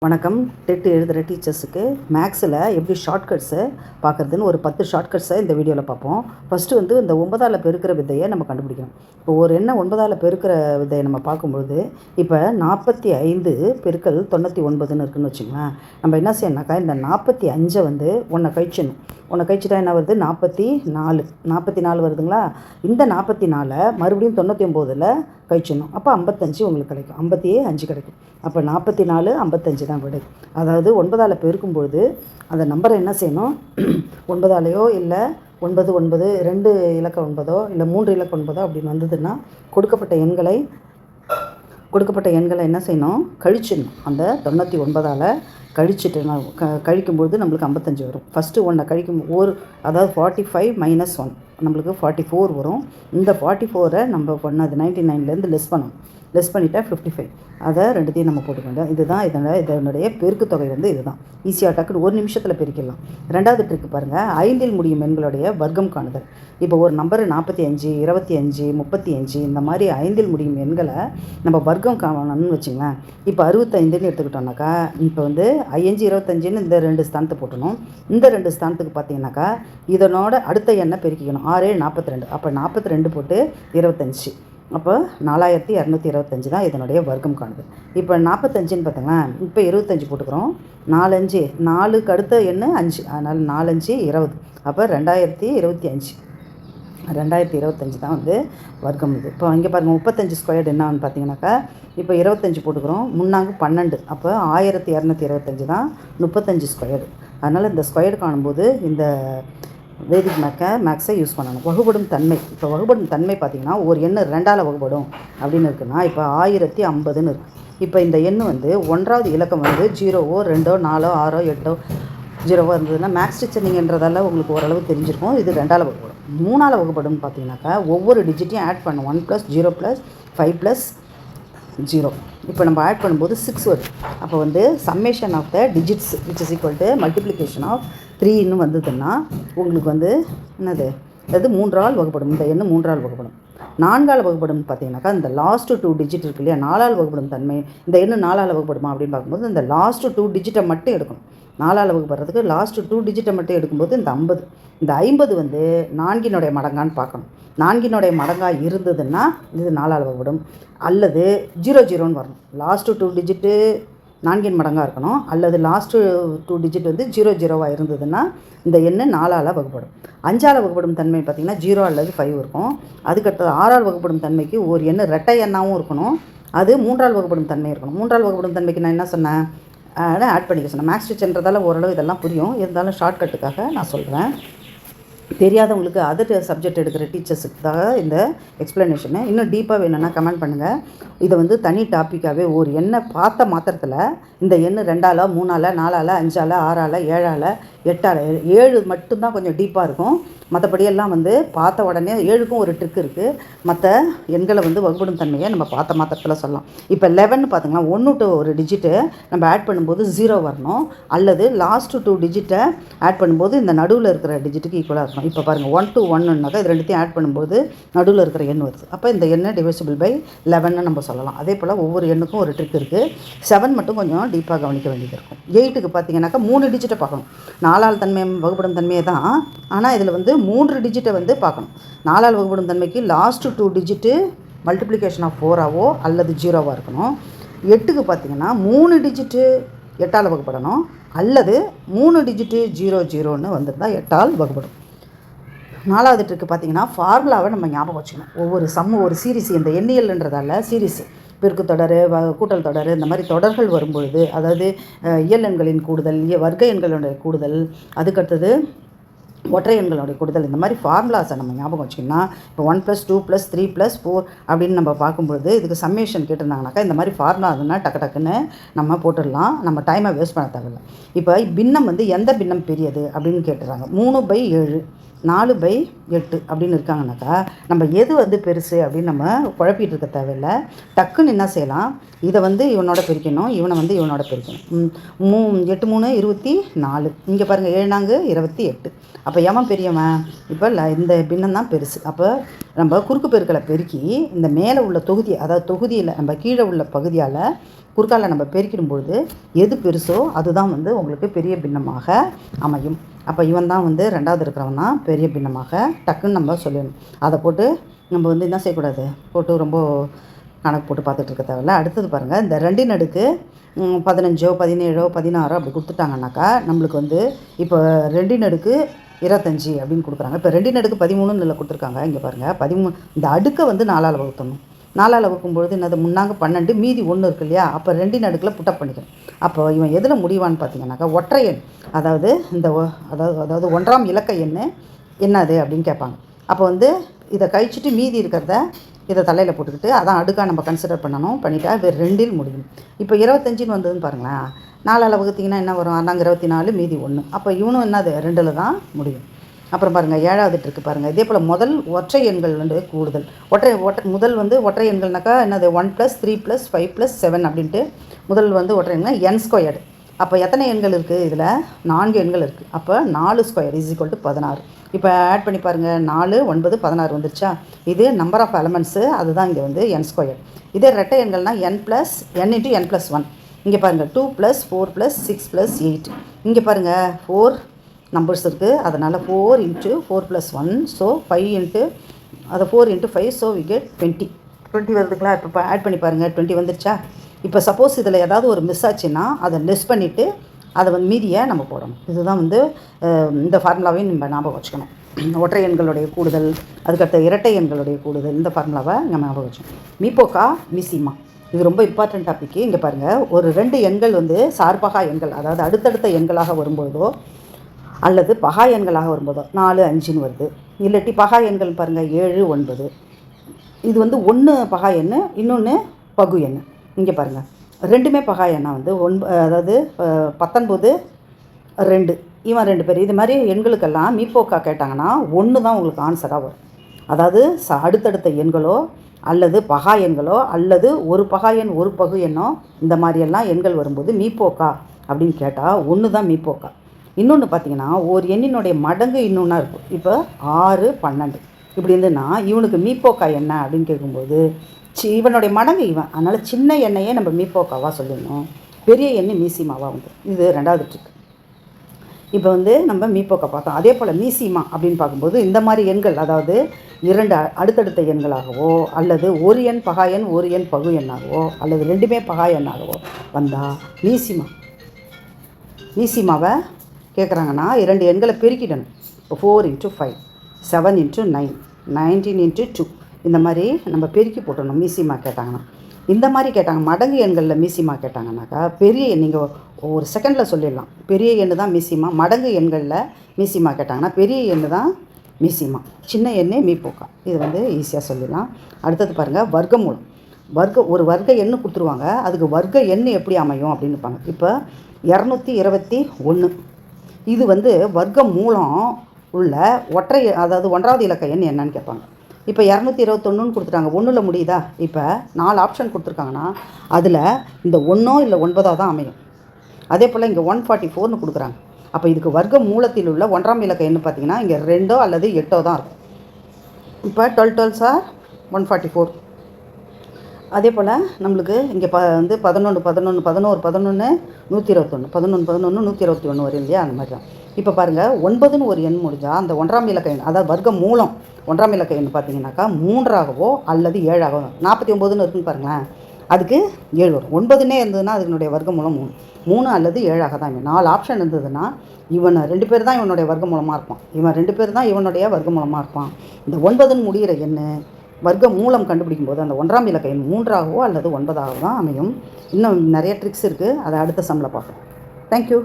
வணக்கம். டெட் எழுதுகிற டீச்சர்ஸுக்கு மேக்ஸில் எப்படி ஷார்ட்கட்ஸை பார்க்குறதுன்னு ஒரு 10 ஷார்ட்கட்ஸை இந்த வீடியோவில் பார்ப்போம். ஃபஸ்ட்டு இந்த 9ஆல் பெருக்கிற விதையை நம்ம கண்டுபிடிக்கணும். இப்போ ஒரு எண்ணெய் 9ஆல் பெருக்கிற விதையை நம்ம பார்க்கும்பொழுது இப்போ 45 பெருக்கல் 99ன்னு இருக்குதுன்னு வச்சுங்களேன். நம்ம என்ன செய்யணும்னாக்கா இந்த 45 ஒன்றை கழிச்சிட்டா என்ன வருது? 44 வருதுங்களா? இந்த 44 மறுபடியும் 99ல் கழிச்சிடணும். அப்போ 55 உங்களுக்கு கிடைக்கும். 55 கிடைக்கும். அப்போ 44 55 தான் விடை. அதாவது 9ஆல் பெருக்கும்பொழுது அந்த நம்பரை என்ன செய்யணும்? 9ஆலேயோ இல்லை 9 2 இலக்க 9ஓ இல்லை 3 இலக்க 9ஓ அப்படின்னு வந்ததுன்னா கொடுக்கப்பட்ட எண்களை என்ன செய்யணும்? கழிச்சிடணும். அந்த 99ஆல் கழிச்சிட்டு கழிக்கும்பொழுது நம்மளுக்கு 55 வரும். ஃபஸ்ட்டு ஒன்றை கழிக்கும் அதாவது 45 - 1 நம்மளுக்கு 44 வரும். இந்த 44 நம்ம பண்ணது 99லேருந்து லெஸ் பண்ணிட்டா 55. அதை ரெண்டுத்தையும் நம்ம போட்டுக்க வேண்டியது. இதுதான் இதனுடைய பெருக்கு தொகை இதுதான். ஈஸியாக டக்குன்னு ஒரு நிமிஷத்தில் பெருக்கிடலாம். ரெண்டாவது ட்ரிக்கு பாருங்கள். 5இல் முடியும் எண்களுடைய வர்க்கம் காணுதல். இப்போ ஒரு நம்பரு 45 25 35 இந்த மாதிரி 5இல் முடியும் எண்களை நம்ம வர்க்கம் காணணும்னு வச்சுங்களேன். இப்போ 65ன்னு எடுத்துக்கிட்டோம்னாக்கா இப்போ 5 25ன்னு இந்த 2 ஸ்தானத்தை போட்டணும். இந்த 2 ஸ்தானத்துக்கு பார்த்தீங்கன்னாக்கா இதனோட அடுத்த எண்ணை பெருக்கிக்கணும். 6 7 42. அப்போ 42 போட்டு 25. அப்போ 4225 தான் இதனுடைய வர்க்கம் காணுது. இப்போ 45ன்னு பார்த்தீங்களேன். இப்போ 25 போட்டுக்கிறோம். 4க்கு அடுத்த எண்ணு 5. அதனால் 4 5 20. அப்போ 2025 தான் வர்க்கம் இது. இப்போ இங்கே பாருங்கள் 35 ஸ்கொயர்டு என்னன்னு பார்த்தீங்கன்னாக்கா இப்போ 25 போட்டுக்கிறோம். முன்னாங்க 12. அப்போ 1225 தான் 35 ஸ்கொயர்டு. அதனால் இந்த ஸ்கொயர்டு காணும்போது இந்த வேதிக் மேக்ஸை யூஸ் பண்ணணும். வகுபடும் தன்மை. இப்போ வகுபடும் தன்மை பார்த்திங்கன்னா ஒரு எண்ணு 2ஆல் வகுபடும் அப்படின்னு இருக்குன்னா இப்போ 1050ன்னு இருக்குது. இப்போ இந்த எண்ணு 1வது இலக்கம் 0ஓ 2ஓ 4ஓ 6ஓ 8ஓ 0ஓ இருந்ததுன்னா மேக்ஸ் டீச்சரிங்கிறதால உங்களுக்கு ஓரளவு தெரிஞ்சிருக்கும். இது 2ஆல் வகுப்படும். 3ஆல் வகுப்படும்னு பார்த்தீங்கன்னாக்கா ஒவ்வொரு டிஜிட்டையும் ஆட் பண்ணணும். 1 + 0 + 5 + 0. இப்போ நம்ம ஆட் பண்ணும்போது 6 வருது. அப்போ summation of the digits which is equal to multiplication of 3ன்னு வந்ததுன்னா உங்களுக்கு என்னது? அது 3ஆல் வகுப்படும். இந்த எண்ணு 3ஆல் வகுப்படும். 4ஆல் வகுப்படும் பார்த்தீங்கன்னாக்கா இந்த லாஸ்ட்டு 2 டிஜிட் இருக்கு இல்லையா? 4ஆல் வகுப்படும் தன்மை. இந்த எண்ணு 4ஆல் வகுப்படுமா அப்படின்னு பார்க்கும்போது இந்த லாஸ்ட்டு 2 டிஜிட்டை மட்டும் எடுக்கணும். 4ஆல் வகுப்படுறதுக்கு லாஸ்ட்டு 2 டிஜிட்டை மட்டும் எடுக்கும்போது இந்த 50. இந்த 50 4னுடைய மடங்கான்னு பார்க்கணும். 4னுடைய மடங்காக இருந்ததுன்னா இது 4ஆல் வகுப்படும். அல்லது 0 0ன்னு வரணும். லாஸ்ட்டு 2 டிஜிட்டு 4 மடங்காக இருக்கணும். அல்லது லாஸ்ட்டு 2 டிஜிட் 0 0வாக இருந்ததுன்னா இந்த எண்ணு 4ஆல் வகுப்படும். 5ஆல் வகுப்படும் தன்மை பார்த்திங்கன்னா 0 அல்லது 5 இருக்கும். அதுக்கடுத்தது 6ஆல் வகுப்படும் தன்மைக்கு ஒரு எண்ணு ரெட்டை எண்ணாகவும் இருக்கணும். அது 3ஆல் வகுப்படும் தன்மை இருக்கணும். 3ஆல் வகுப்படும் தன்மைக்கு நான் என்ன சொன்னேன்? ஆட் பண்ணிக்க சொன்னேன். மேக்ஸ் டீச்சர்ன்றதால ஓரளவு இதெல்லாம் புரியும். இருந்தாலும் ஷார்ட்கட்டுக்காக நான் சொல்கிறேன். தெரியாதவங்களுக்கு அதர் சப்ஜெக்ட் எடுக்கிற டீச்சர்ஸுக்கு தான் இந்த எக்ஸ்ப்ளனேஷனு. இன்னும் டீப்பாக வேணும்னா கமெண்ட் பண்ணுங்கள். இதை தனி டாப்பிக்காகவே ஒரு எண்ணை பார்த்த மாத்திரத்தில் இந்த எண்ணு 2ஆல் 3ஆல் 4ஆல் 5ஆல் 6ஆல் 7ஆல் 8ஆல் 7 மட்டும்தான் கொஞ்சம் டீப்பாக இருக்கும். மற்றபடியெல்லாம் பார்த்த உடனே 7க்கும் ஒரு ட்ரிக் இருக்குது. மற்ற எண்களை வகுப்படும் தன்மையை நம்ம பார்த்த மாத்திரத்தில் சொல்லலாம். இப்போ 11 பார்த்திங்கன்னா 1 to ஒரு டிஜிட்டு நம்ம ஆட் பண்ணும்போது 0 வரணும். அல்லது லாஸ்ட்டு 2 டிஜிட்டை ஆட் பண்ணும்போது இந்த நடுவில் இருக்கிற டிஜிட்டுக்கு ஈக்குவலாக இருக்கும். இப்போ பாருங்கள் 1 to 1ன்னாக்கா இது ரெண்டுத்தையும் ஆட் பண்ணும்போது நடுவில் இருக்கிற எண் வருது. அப்போ இந்த எண்ணை டிவைசிபிள் பை 11ன்னு நம்ம சொல்லலாம். அதே போல் ஒவ்வொரு எண்ணுக்கும் ஒரு ட்ரிக் இருக்குது. 7 மட்டும் கொஞ்சம் டீப்பாக கவனிக்க வேண்டியது இருக்கும். 8க்கு பார்த்தீங்கன்னாக்கா 3 டிஜிட்டை பார்க்கணும். 4ஆல் தன்மை வகுப்படும் தன்மையை தான். ஆனால் இதில் 3 டிஜிட்டை பார்க்கணும். 4ஆல் வகுப்படும் தன்மைக்கு லாஸ்ட்டு 2 டிஜிட்டு மல்டிப்ளிகேஷன் ஆஃப் 4ஆவோ அல்லது 0வாக இருக்கணும். 8க்கு பார்த்திங்கன்னா 3 டிஜிட்டு 8ஆல் வகுப்படணும். அல்லது 3 டிஜிட்டு 0 0ன்னு வந்திருந்தால் 8ஆல் வகுப்படும். 4வது ட்ரிக்கு பார்த்திங்கன்னா ஃபார்முலாவை நம்ம ஞாபகம் வச்சுக்கணும். ஒவ்வொரு ஒரு சீரிஸ் இந்த எண்ணியல்ன்றதால சீரிஸ் பெருக்கு தொடர் கூட்டல் தொடர் இந்த மாதிரி தொடர்கள் வரும்பொழுது அதாவது இயல் எண்களின் கூடுதல் வர்க்க எண்களுடைய கூடுதல் அதுக்கடுத்தது ஒற்றை எண்களுடைய கூடுதல் இந்த மாதிரி ஃபார்முலாஸை நம்ம ஞாபகம் வச்சிங்கன்னா இப்போ 1 + 2 + 3 + 4 அப்படின்னு நம்ம பார்க்கும்பொழுது இதுக்கு சம்மேஷன் கேட்டிருந்தாங்கனாக்கா இந்த மாதிரி ஃபார்முலா அதுனா டக்குன்னு நம்ம போட்டுடலாம். நம்ம டைமை வேஸ்ட் பண்ண தேவையில்லை. இப்போ பின்னம் எந்த பின்னம் பெரியது அப்படின்னு கேட்டுறாங்க. 3/7 4/8 அப்படின்னு இருக்காங்கனாக்கா நம்ம எது பெருசு அப்படின்னு நம்ம குழப்பிட்டு இருக்க தேவையில்லை. டக்குன்னு என்ன செய்யலாம்? இதை இவனோட பிரிக்கணும், இவனை இவனோட பிரிக்கணும். 8 3 24. இங்கே பாருங்கள் 7 4 28. அப்போ எவன் பெரியவன்? இப்போ இந்த பின்னம் தான் பெருசு. அப்போ நம்ம குறுக்கு பெருக்களை பெருக்கி இந்த மேலே உள்ள தொகுதி அதாவது தொகுதியில் நம்ம கீழே உள்ள பகுதியால் குறுக்கால நம்ம பெருக்கிடும்பொழுது எது பெருசோ அதுதான் வந்து உங்களுக்கு பெரிய பின்னமாக அமையும். அப்போ இவன் தான் வந்து ரெண்டாவது இருக்கிறவன் தான் பெரிய பின்னமாக டக்குன்னு நம்ம சொல்லணும். அதை போட்டு நம்ம வந்து என்ன செய்யக்கூடாது, போட்டு ரொம்ப கணக்கு போட்டு பார்த்துட்டு இருக்க தேவையில்ல. அடுத்தது பாருங்கள், இந்த 2 அடுக்கு 15 17 16 அப்படி கொடுத்துட்டாங்கன்னாக்கா நம்மளுக்கு வந்து இப்போ 2 அடுக்கு 25 அப்படின்னு கொடுக்குறாங்க. இப்போ 2 அடுக்கு 13 இல்லை கொடுத்துருக்காங்க. இங்கே பாருங்கள் 13 இந்த அடுக்கை வந்து 4ஆல் வகுத்தணும். 4ஆல் வகுக்கும்பொழுது என்னது முன்னாங்க 12 மீதி 1 இருக்கு இல்லையா, அப்போ 2 அடுக்கில் புட்டப் பண்ணிக்கணும். அப்போ இவன் எதில் முடிவான்னு பார்த்தீங்கன்னாக்கா ஒற்றை எண், அதாவது இந்த அதாவது 1ஆம் இலக்க எண் என்னது அப்படின்னு கேட்பாங்க. அப்போ வந்து இதை கழிச்சிட்டு மீதி இருக்கிறத இதை தலையில் போட்டுக்கிட்டு அதான் அடுக்காக நம்ம கன்சிடர் பண்ணிட்டா இது 2இல் முடியும். இப்போ 25ன்னு வந்ததுன்னு பாருங்களேன், 4ஆல் வகுத்திங்கன்னா என்ன வரும், அதாங்க 24 மீதி 1. அப்போ இவனும் என்னது 2இல் தான் முடியும். அப்புறம் பாருங்கள் 7வது இருக்குது பாருங்கள். இதே போல் முதல் ஒற்றை எண்கள் வந்து கூடுதல் முதல் வந்து ஒற்றை எண்கள்னாக்கா என்னது 1 + 3 + 5 + 7 அப்படின்ட்டு முதல் வந்து ஒற்றை எண்கள் n². அப்போ எத்தனை எண்கள் இருக்குது, இதில் 4 எண்கள் இருக்குது. அப்போ 4² = 16. இப்போ ஆட் பண்ணி பாருங்கள், 4 9 16 வந்துருச்சா. இது நம்பர் ஆஃப் எலமெண்ட்ஸு, அதுதான் இங்கே வந்து n². இதே ரெட்டை எண்கள்னால் n × n + 1. இங்கே பாருங்கள் 2 + 4 + 6 + 8. இங்கே பாருங்கள் 4 நம்பர்ஸ் இருக்குது, அதனால் 4 × 4 + 1, ஸோ 5 அது 4 × 5, ஸோ we get 20 வருதுங்களா. இப்போ ஆட் பண்ணி பாருங்கள் 20 வந்துருச்சா. இப்போ சப்போஸ் இதில் ஏதாவது ஒரு மிஸ் ஆச்சுன்னா அதை லெஸ் பண்ணிவிட்டு அதை வந்து மீதியை நம்ம போடணும். இதுதான் வந்து இந்த ஃபார்முலாவையும் நம்ம ஞாபகம் வச்சுக்கணும். ஒற்றை எண்களுடைய கூடுதல், அதுக்கடுத்த இரட்டை எண்களுடைய கூடுதல், இந்த ஃபார்முலாவை நம்ம ஞாபகம் வச்சுக்கணும். மீப்போக்கா மீசிமா இது ரொம்ப இம்பார்ட்டன்ட் டாப்பிக்கு. இங்கே பாருங்கள், ஒரு 2 எண்கள் வந்து சார்பகா எண்கள், அதாவது அடுத்தடுத்த எண்களாக வரும்போதோ அல்லது பகா எண்களாக வரும்போதோ 4 5ன்னு வருது. இல்லாட்டி பகா எண்கள் பாருங்கள் 7 9. இது வந்து 1 பகா எண், இன்னொன்று பகு எண். இங்கே பாருங்கள் 2மே பகா எண்ணா வந்து அதாவது 19 2 இவன் 2 பேர். இது மாதிரி எண்களுக்கெல்லாம் மீப்போக்கா கேட்டாங்கன்னா 1 தான் உங்களுக்கு ஆன்சராக வரும். அதாவது அடுத்தடுத்த எண்களோ அல்லது பகா எண்களோ அல்லது ஒரு பகா எண் ஒரு பகு எண்ணோ இந்த மாதிரியெல்லாம் எண்கள் வரும்போது மீப்போக்கா அப்படின்னு கேட்டால் 1 தான் மீப்போக்கா. இன்னொன்று பார்த்தீங்கன்னா ஒரு எண்ணினுடைய மடங்கு இன்னொன்றா இருக்கும். இப்போ 6 12 இப்படி இருந்துன்னா இவனுக்கு மீப்போக்கா என்ன அப்படின்னு கேட்கும்போது இவனுடைய மடங்கு இவன், அதனால் சின்ன எண்ணையே நம்ம மீப்போக்காவாக சொல்லிடணும், பெரிய எண்ணெய் மீசிமாவாக வந்து. இது 2வது ட்ரிக். இப்போ வந்து நம்ம மீப்போக்கா பார்த்தோம். அதே போல் மீசிமா அப்படின்னு பார்க்கும்போது இந்த மாதிரி எண்கள், அதாவது 2 அடுத்தடுத்த எண்களாகவோ அல்லது ஒரு எண் பகா எண் ஒரு எண் பகு எண்ணாகவோ அல்லது 2மே பகா எண்ணாகவோ வந்தால் மீசிமாவை கேட்குறாங்கன்னா 2 எண்களை பெருக்கிடணும். இப்போ 4 × 5 7 × 9 19 × 2 இந்த மாதிரி நம்ம பெருக்கி போட்டணும். மீசிமா கேட்டாங்கன்னா இந்த மாதிரி கேட்டாங்க. மடங்கு எண்களில் மீசிமா கேட்டாங்கன்னாக்கா பெரிய எண் நீங்கள் ஒரு செகண்டில் சொல்லிடலாம். பெரிய எண் தான் மீசிமா. மடங்கு எண்களில் மீசிமா கேட்டாங்கன்னா பெரிய எண் தான் மீசிமா, சின்ன எண்ணே மீப்போக்கா. இது வந்து ஈஸியாக சொல்லிடலாம். அடுத்தது பாருங்கள், வர்க்கமூலம். ஒரு வர்க்க எண்ணு கொடுத்துருவாங்க, அதுக்கு வர்க்க எண் எப்படி அமையும் அப்படின்னு இருப்பாங்க. இப்போ 221 இது வந்து வர்க்க மூலம் உள்ள ஒற்றை, அதாவது 1வது இலக்க எண் என்னன்னு கேட்பாங்க. இப்போ 221ன்னு கொடுத்துட்டாங்க, 1ல் முடியுதா. இப்போ 4 ஆப்ஷன் கொடுத்துருக்காங்கன்னா அதில் இந்த 1 இல்லை 9 தான் அமையும். அதே போல் இங்கே 144ன்னு கொடுக்குறாங்க. அப்போ இதுக்கு வர்க்க மூலத்தில் உள்ள 1ஆம் இலக்க எண் பார்த்திங்கன்னா இங்கே 2 அல்லது 8 தான் இருக்கும். இப்போ 12 12s are 144. அதே போல் நம்மளுக்கு இங்கே வந்து 11 11 11 11 121 11 11 121 வரும் இல்லையா, அந்த மாதிரி தான். இப்போ பாருங்கள் 9ன்னு ஒரு எண் முடிஞ்சால் அந்த 1ஆம் இலக்க எண், அதாவது வர்க்க மூலம் 1ஆம் இலக்க எண் பார்த்தீங்கன்னாக்கா 3ஆகவோ அல்லது 7ஆகவோ 49ன்னு இருக்குன்னு பாருங்களேன், அதுக்கு 7 வரும். 9ன்னே இருந்ததுன்னா அதுனுடைய வர்க்க மூலம் 3 அல்லது 7ஆக தான். 4 ஆப்ஷன் இருந்ததுன்னா இவன் 2 பேர் தான் இவனுடைய வர்க்க மூலமாக இருப்பான், இவன் 2 பேர் தான் இவனுடைய வர்க்க மூலமாக இருப்பான். இந்த 9ன்னு முடிகிற எண் வர்க்க மூலம் கண்டுபிடிக்கும் போது அந்த 1ஆம் இலக்க எண் 3ஆகவோ அல்லது 9ஆகவோ தான் அமையும். இன்னும் நிறைய ட்ரிக்ஸ் இருக்குது, அதை அடுத்த சம்மில் பார்ப்போம். தேங்க்யூ.